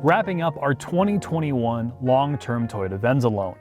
Wrapping up our 2021 long-term Toyota Venza loan.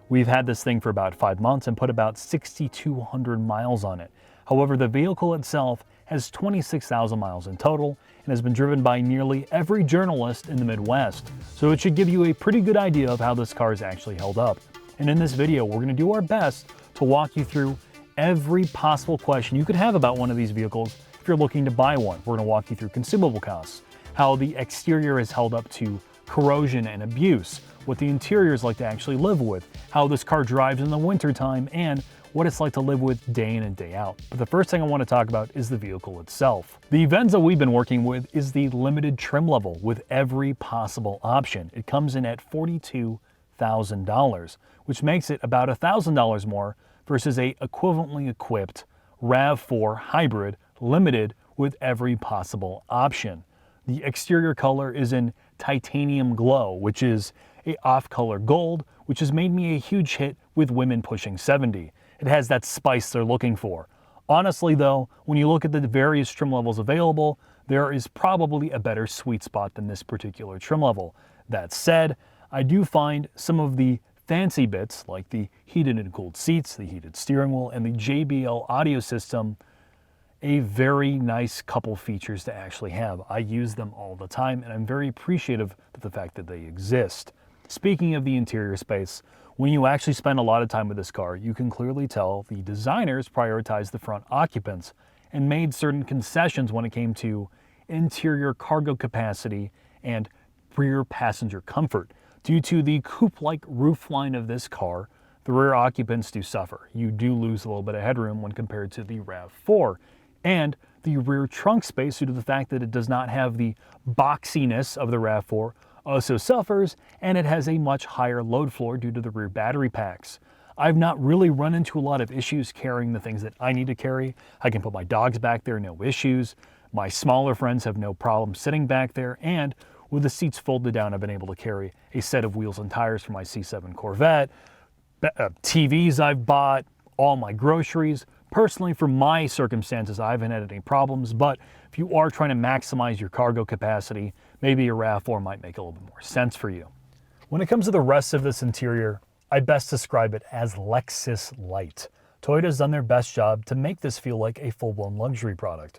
We've had this thing for about 5 months and put about 6,200 miles on it. However, the vehicle itself has 26,000 miles in total and has been driven by nearly every journalist in the Midwest. So it should give you a pretty good idea of how this car is actually held up. And in this video, we're going to do our best to walk you through every possible question you could have about one of these vehicles if you're looking to buy one. We're going to walk you through consumable costs, how the exterior is held up to corrosion and abuse, what the interior is like to actually live with, how this car drives in the wintertime, and what it's like to live with day in and day out. But the first thing I want to talk about is the vehicle itself. The Venza we've been working with is the limited trim level with every possible option. It comes in at $42,000, which makes it about $1,000 more versus a equivalently equipped RAV4 hybrid limited with every possible option. The exterior color is in titanium glow, which is a off-color gold, which has made me a huge hit with women pushing 70. It has that spice they're looking for. Honestly though, when you look at the various trim levels available, there is probably a better sweet spot than this particular trim level. That said, I do find some of the fancy bits, like the heated and cooled seats, the heated steering wheel, and the JBL audio system, a very nice couple features to actually have. I use them all the time, and I'm very appreciative of the fact that they exist. Speaking of the interior space, when you actually spend a lot of time with this car, you can clearly tell the designers prioritized the front occupants and made certain concessions when it came to interior cargo capacity and rear passenger comfort. Due to the coupe-like roofline of this car, the rear occupants do suffer. You do lose a little bit of headroom when compared to the RAV4. And the rear trunk space, due to the fact that it does not have the boxiness of the RAV4, also suffers, and it has a much higher load floor due to the rear battery packs. I've not really run into a lot of issues carrying the things that I need to carry. I can put my dogs back there, no issues. My smaller friends have no problem sitting back there, and with the seats folded down, I've been able to carry a set of wheels and tires for my C7 Corvette, TVs I've bought, all my groceries. Personally, for my circumstances, I haven't had any problems, but if you are trying to maximize your cargo capacity, maybe a RAV4 might make a little bit more sense for you. When it comes to the rest of this interior, I best describe it as Lexus light. Toyota's done their best job to make this feel like a full-blown luxury product.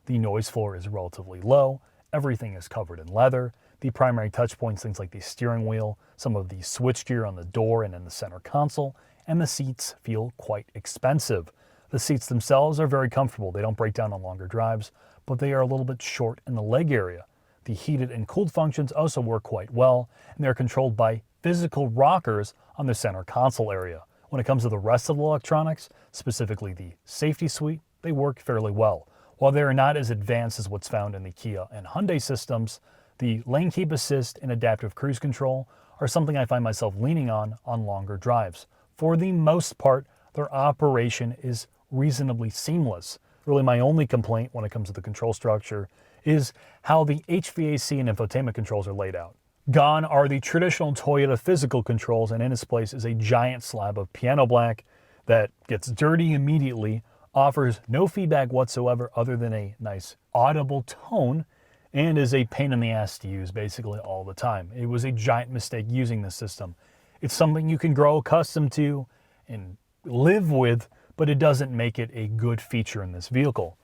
The noise floor is relatively low, everything is covered in leather, the primary touch points, things like the steering wheel, some of the switchgear on the door and in the center console, and the seats feel quite expensive. The seats themselves are very comfortable. They don't break down on longer drives, but they are a little bit short in the leg area. The heated and cooled functions also work quite well, and they're controlled by physical rockers on the center console area. When it comes to the rest of the electronics, specifically the safety suite, they work fairly well. While they are not as advanced as what's found in the Kia and Hyundai systems, the lane keep assist and adaptive cruise control are something I find myself leaning on longer drives. For the most part, their operation is reasonably seamless. Really, my only complaint when it comes to the control structure is how the HVAC and infotainment controls are laid out. Gone are the traditional Toyota physical controls, and in its place is a giant slab of piano black that gets dirty immediately, offers no feedback whatsoever other than a nice audible tone, and is a pain in the ass to use basically all the time. It was a giant mistake using this system. It's something you can grow accustomed to and live with, but it doesn't make it a good feature in this vehicle.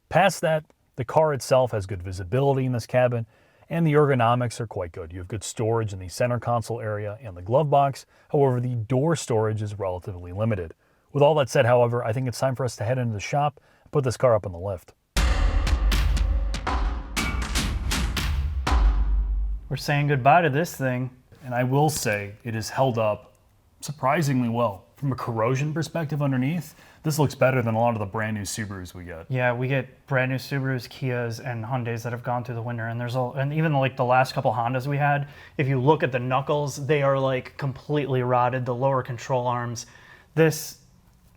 Past that, the car itself has good visibility in this cabin, and the ergonomics are quite good. You have good storage in the center console area and the glove box. However, the door storage is relatively limited. With all that said, however, I think it's time for us to head into the shop and put this car up on the lift. We're saying goodbye to this thing. And I will say it is held up surprisingly well. From a corrosion perspective underneath, this looks better than a lot of the brand new Subarus we get. Yeah, we get brand new Subarus, Kias, and Hyundais that have gone through the winter, and and even like the last couple Hondas we had, if you look at the knuckles, they are like completely rotted, the lower control arms. This,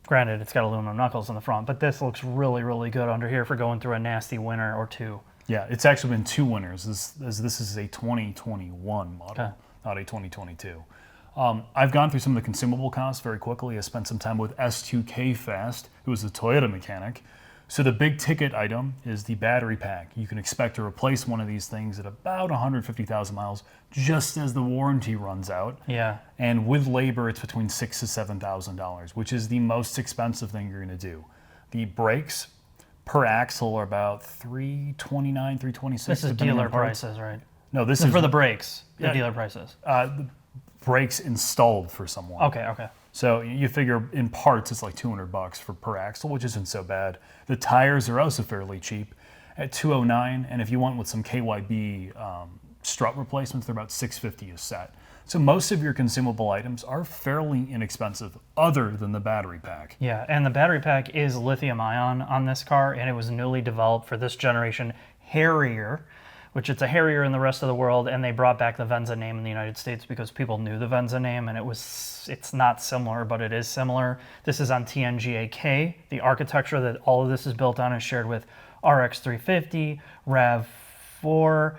granted, it's got aluminum knuckles in the front, but this looks really, really good under here for going through a nasty winter or two. Yeah, it's actually been 2 winters. This is a 2021 model, okay, not a 2022. I've gone through some of the consumable costs very quickly. I spent some time with S2K Fast, who is a Toyota mechanic, So the big ticket item is the battery pack. You can expect to replace one of these things at about 150,000 miles just as the warranty runs out. Yeah. And with labor, it's between $6,000 to $7,000, which is the most expensive thing you're going to do. The brakes per axle are about $329, $326. This is dealer prices, right? No, this is for the brakes. The dealer prices. the brakes installed for someone. Okay. So you figure in parts it's like $200 for per axle, which isn't so bad. The tires are also fairly cheap at $209, and if you want with some KYB strut replacements, they're about $650 a set. So most of your consumable items are fairly inexpensive, other than the battery pack. Yeah, and the battery pack is lithium ion on this car, and it was newly developed for this generation Harrier, which it's a Harrier in the rest of the world, and they brought back the Venza name in the United States because people knew the Venza name, and it's not similar, but it is similar. This is on TNGA-K. The architecture that all of this is built on is shared with RX350, RAV4,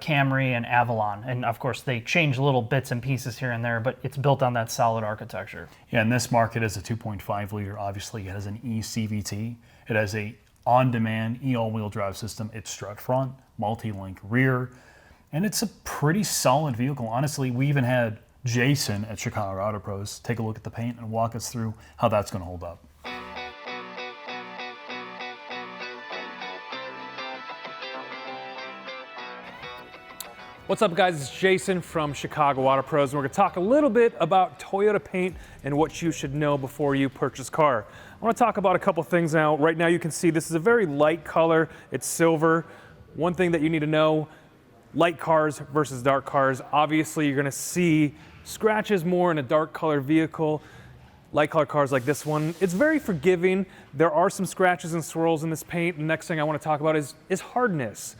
Camry, and Avalon. And of course, they change little bits and pieces here and there, but it's built on that solid architecture. Yeah, and this market is a 2.5 liter. Obviously, it has an eCVT. It has a on-demand all-wheel drive system. It's strut front, multi-link rear, and it's a pretty solid vehicle. Honestly, we even had Jason at Chicago Auto Pros take a look at the paint and walk us through how that's going to hold up. What's up, guys? It's Jason from Chicago Auto Pros, and we're going to talk a little bit about Toyota paint and what you should know before you purchase a car. I want to talk about a couple things now. Right now you can see this is a very light color. It's silver. One thing that you need to know, light cars versus dark cars. Obviously, you're going to see scratches more in a dark colored vehicle. Light colored cars like this one, it's very forgiving. There are some scratches and swirls in this paint. The next thing I want to talk about is hardness.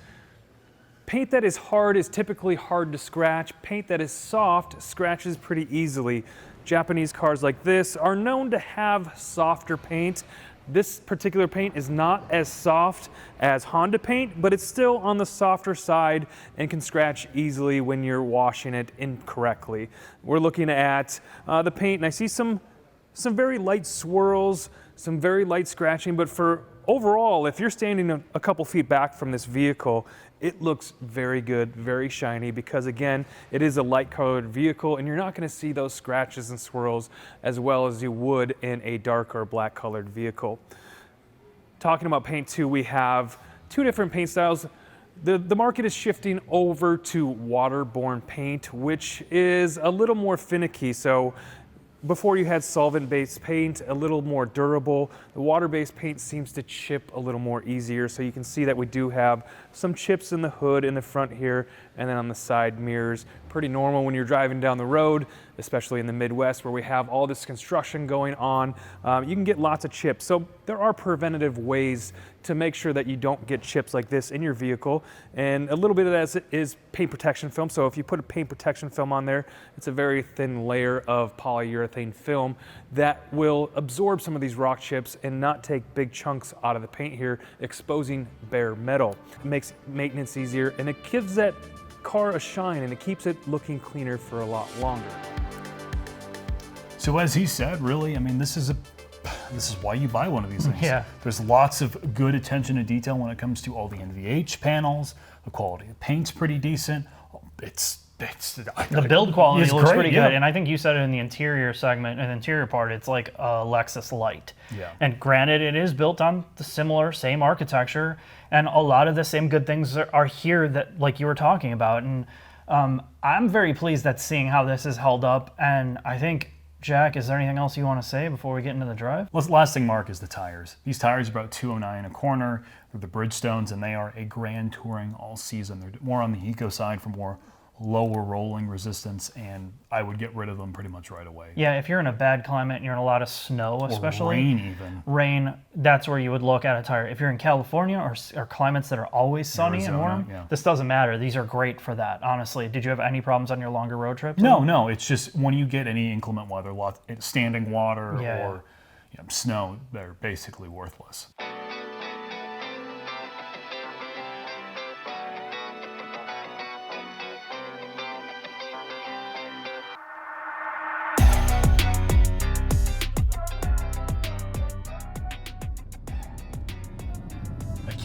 Paint that is hard is typically hard to scratch. Paint that is soft scratches pretty easily. Japanese cars like this are known to have softer paint. This particular paint is not as soft as Honda paint, but it's still on the softer side and can scratch easily when you're washing it incorrectly. We're looking at the paint, and I see some very light swirls, some very light scratching, but for overall, if you're standing a couple feet back from this vehicle, it looks very good, very shiny, because again, it is a light colored vehicle and you're not going to see those scratches and swirls as well as you would in a dark or black colored vehicle. Talking about paint too, we have two different paint styles. The market is shifting over to waterborne paint, which is a little more finicky. So before you had solvent-based paint, a little more durable. The water-based paint seems to chip a little more easier, so you can see that we do have some chips in the hood in the front here, and then on the side mirrors. Pretty normal when you're driving down the road, especially in the Midwest where we have all this construction going on. You can get lots of chips, so there are preventative ways to make sure that you don't get chips like this in your vehicle. And a little bit of that is paint protection film. So if you put a paint protection film on there, it's a very thin layer of polyurethane film that will absorb some of these rock chips and not take big chunks out of the paint here, exposing bare metal. It makes maintenance easier, and it gives that car a shine, and it keeps it looking cleaner for a lot longer. So as he said, really, I mean, this is why you buy one of these things. Yeah. There's lots of good attention to detail when it comes to all the NVH panels. The quality of paint's pretty decent. The build quality looks pretty yeah. good, and I think you said it in the interior segment, and the interior part, it's like a Lexus Light. Yeah. And granted, it is built on the same architecture, and a lot of the same good things are here that, like you were talking about. And I'm very pleased at seeing how this is held up, and I think, Jack, is there anything else you want to say before we get into the drive? Well, the last thing, Mark, is the tires. These tires are about 209 a corner. They're the Bridgestones, and they are a Grand Touring all season. They're more on the eco side for more lower rolling resistance, and I would get rid of them pretty much right away. Yeah, if you're in a bad climate and you're in a lot of snow, especially rain, that's where you would look at a tire. If you're in California or climates that are always sunny and warm, this doesn't matter. These are great for that, honestly. Did you have any problems on your longer road trips? No. It's just when you get any inclement weather, standing water or snow, they're basically worthless.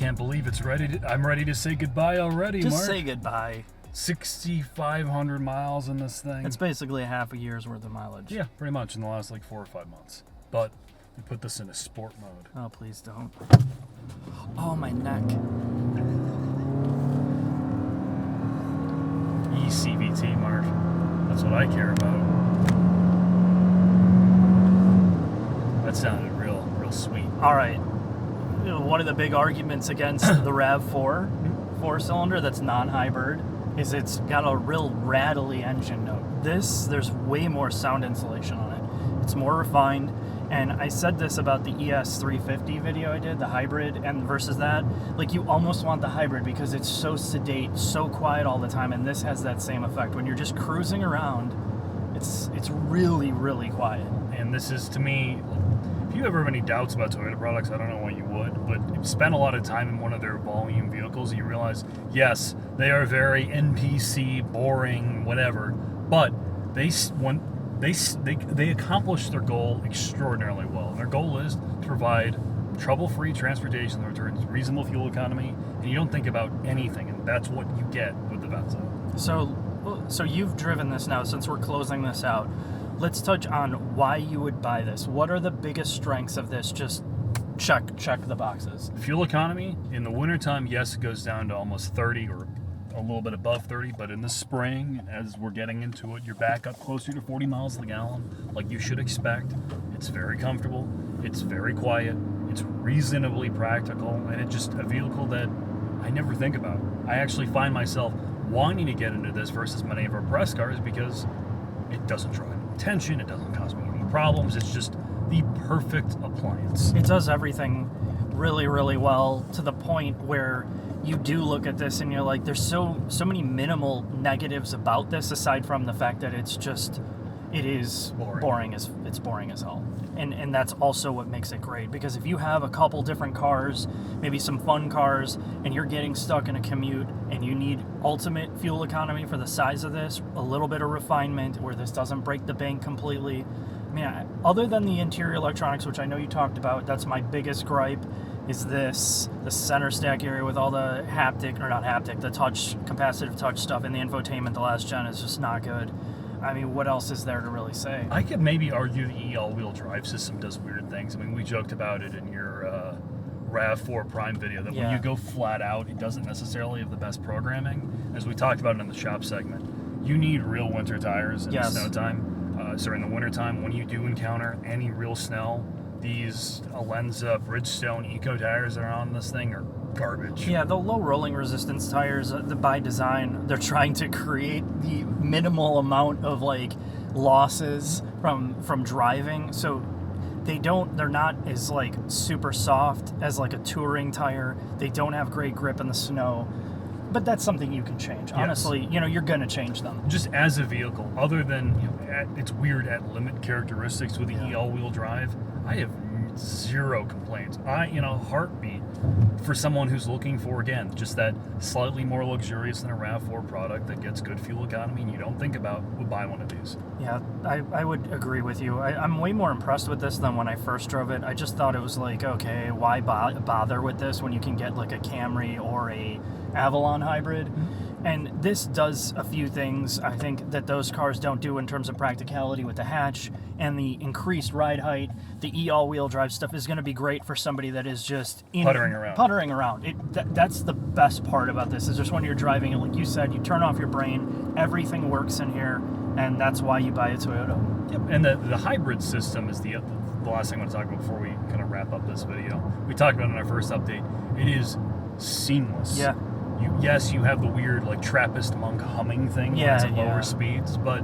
can't believe it's ready. I'm ready to say goodbye already, Just Mark. say goodbye. 6,500 miles in this thing. It's basically a half a year's worth of mileage. Yeah, pretty much in the last like 4 or 5 months. But we put this in a sport mode. Oh, please don't. Oh, my neck. ECVT, Mark. That's what I care about. That sounded real sweet. All right. One of the big arguments against the RAV4 4-cylinder that's non-hybrid is it's got a real rattly engine note. There's way more sound insulation on it. It's more refined. And I said this about the ES350 video I did, the hybrid, and versus that. Like, you almost want the hybrid because it's so sedate, so quiet all the time, and this has that same effect. When you're just cruising around, it's really, really quiet. And this is, to me, if you ever have any doubts about Toyota products, I don't know why you would, but if you spend a lot of time in one of their volume vehicles, you realize, yes, they are very NPC, boring, whatever, but they accomplish their goal extraordinarily well. Their goal is to provide trouble-free transportation that returns reasonable fuel economy, and you don't think about anything, and that's what you get with the Venza. So you've driven this now. Since we're closing this out, let's touch on why you would buy this. What are the biggest strengths of this? Just check the boxes. Fuel economy, in the wintertime, yes, it goes down to almost 30 or a little bit above 30, but in the spring, as we're getting into it, you're back up closer to 40 miles a gallon, like you should expect. It's very comfortable, it's very quiet, it's reasonably practical, and it's just a vehicle that I never think about. I actually find myself wanting to get into this versus many of our press cars because it doesn't draw any attention, it doesn't cause me any problems, it's just the perfect appliance. It does everything really, really well, to the point where you do look at this and you're like, there's so many minimal negatives about this, aside from the fact that it is boring as hell. And that's also what makes it great, because if you have a couple different cars, maybe some fun cars, and you're getting stuck in a commute and you need ultimate fuel economy for the size of this, a little bit of refinement where this doesn't break the bank completely. I mean, other than the interior electronics, which I know you talked about, that's my biggest gripe, is the center stack area with all the the capacitive touch stuff, and the infotainment. The last gen is just not good. I mean, what else is there to really say? I could maybe argue the all-wheel drive system does weird things. I mean, we joked about it in your RAV4 Prime video, that when you go flat out, it doesn't necessarily have the best programming. As we talked about it in the shop segment, you need real winter tires in the snow time. So in the wintertime, when you do encounter any real snow, these Alenza Bridgestone Eco tires that are on this thing are garbage. Yeah, the low rolling resistance tires, by design, they're trying to create the minimal amount of like losses from driving. So they're not as like super soft as like a touring tire. They don't have great grip in the snow. But that's something you can change. Yes. Honestly, you're gonna change them. Just as a vehicle, other than it's weird at limit characteristics with the all-wheel drive, I have zero complaints. Heartbeat for someone who's looking for, again, just that slightly more luxurious than a RAV4 product that gets good fuel economy and you don't think about, would buy one of these. Yeah, I would agree with you. I'm way more impressed with this than when I first drove it. I just thought it was like, okay, why bother with this when you can get like a Camry or a Avalon hybrid? And this does a few things I think that those cars don't do in terms of practicality with the hatch and the increased ride height. The all-wheel drive stuff is going to be great for somebody that is just puttering around. That's the best part about this, is just when you're driving it, like you said, you turn off your brain, everything works in here, and that's why you buy a Toyota. Yep. And the hybrid system is the last thing I want to talk about before we kind of wrap up this video. We talked about it in our first update. It is seamless. Yeah. You have the weird like Trappist monk humming thing when it's at lower speeds, but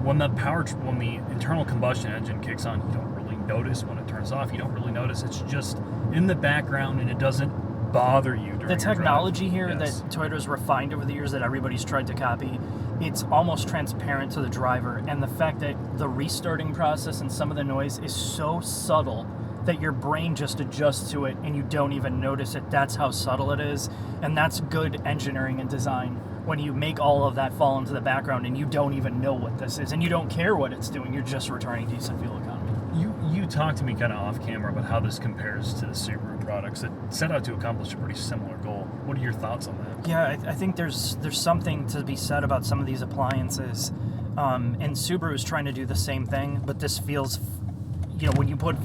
when the internal combustion engine kicks on, you don't really notice. When it turns off, you don't really notice. It's just in the background and it doesn't bother you during the technology your drive. here that Toyota's refined over the years that everybody's tried to copy, it's almost transparent to the driver, and the fact that the restarting process and some of the noise is so subtle that your brain just adjusts to it and you don't even notice it. That's how subtle it is, and that's good engineering and design, when you make all of that fall into the background and you don't even know what this is and you don't care what it's doing. You're just returning decent fuel economy. You talked to me kind of off camera about how this compares to the Subaru products that set out to accomplish a pretty similar goal. What are your thoughts on that? Yeah, I think there's something to be said about some of these appliances, and Subaru is trying to do the same thing, but this feels, when you put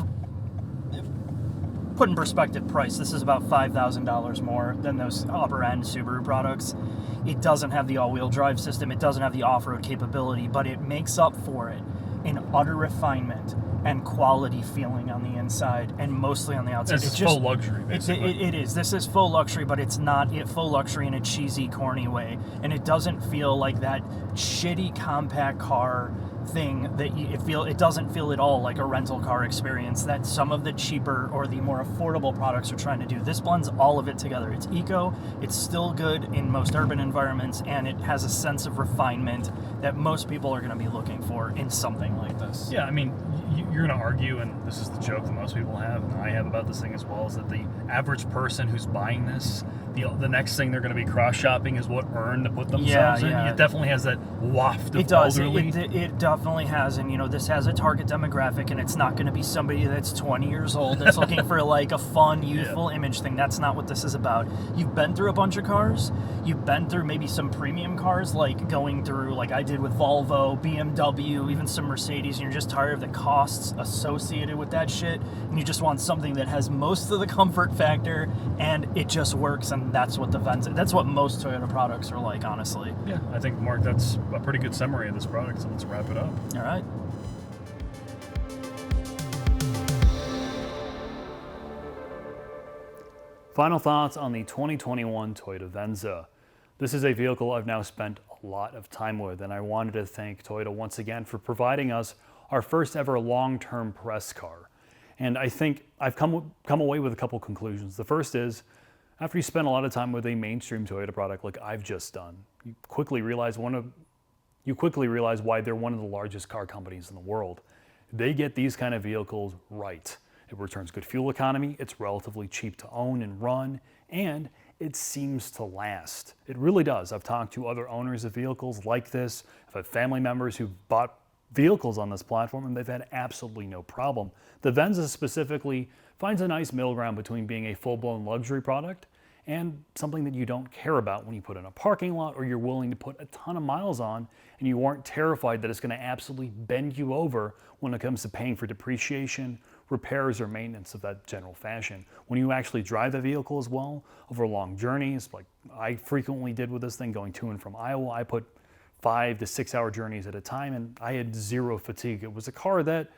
in perspective price, this is about $5,000 more than those upper end Subaru products. It doesn't have the all-wheel drive system, it doesn't have the off-road capability, but it makes up for it in utter refinement and quality feeling on the inside and mostly on the outside. It's just full luxury, basically. It is. This is full luxury, but it's not full luxury in a cheesy, corny way. And it doesn't feel like that shitty compact car thing that it doesn't feel at all like a rental car experience that some of the cheaper or the more affordable products are trying to do. This blends all of it together. It's eco, it's still good in most urban environments, and it has a sense of refinement that most people are going to be looking for in something like this. Yeah, I mean, you're going to argue, and this is the joke that most people have, and I have about this thing as well, is that the average person who's buying this, the next thing they're going to be cross-shopping is what urn to put themselves in. It definitely has that waft of elderly. It definitely has, and this has a target demographic, and it's not going to be somebody that's 20 years old that's looking for like a fun, youthful image thing. That's not what this is about. You've been through a bunch of cars. You've been through maybe some premium cars, like going through, like I did with Volvo, BMW, even some Mercedes, and you're just tired of the costs associated with that shit, and you just want something that has most of the comfort factor, and it just works, and that's what the Venza, that's what most Toyota products are like, honestly. Yeah, I think, Mark, that's a pretty good summary of this product, so let's wrap it up. All right. Final thoughts on the 2021 Toyota Venza. This is a vehicle I've now spent a lot of time with, and I wanted to thank Toyota once again for providing us our first ever long-term press car. And I think I've come away with a couple conclusions. The first is, after you spend a lot of time with a mainstream Toyota product like I've just done, you quickly realize why they're one of the largest car companies in the world. They get these kind of vehicles right. It returns good fuel economy, it's relatively cheap to own and run, and it seems to last. It really does. I've talked to other owners of vehicles like this. I've had family members who've bought vehicles on this platform and they've had absolutely no problem. The Venza specifically finds a nice middle ground between being a full-blown luxury product and something that you don't care about when you put in a parking lot, or you're willing to put a ton of miles on and you aren't terrified that it's going to absolutely bend you over when it comes to paying for depreciation, repairs, or maintenance of that general fashion. When you actually drive the vehicle as well over long journeys, like I frequently did with this thing going to and from Iowa, I put 5 to 6 hour journeys at a time and I had zero fatigue. It was a car that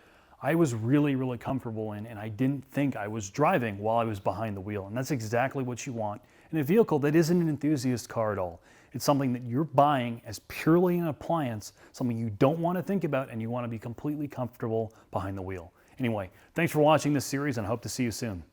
I was really, really comfortable in, and I didn't think I was driving while I was behind the wheel. And that's exactly what you want in a vehicle that isn't an enthusiast car at all. It's something that you're buying as purely an appliance, something you don't want to think about, and you want to be completely comfortable behind the wheel. Anyway, thanks for watching this series, and I hope to see you soon.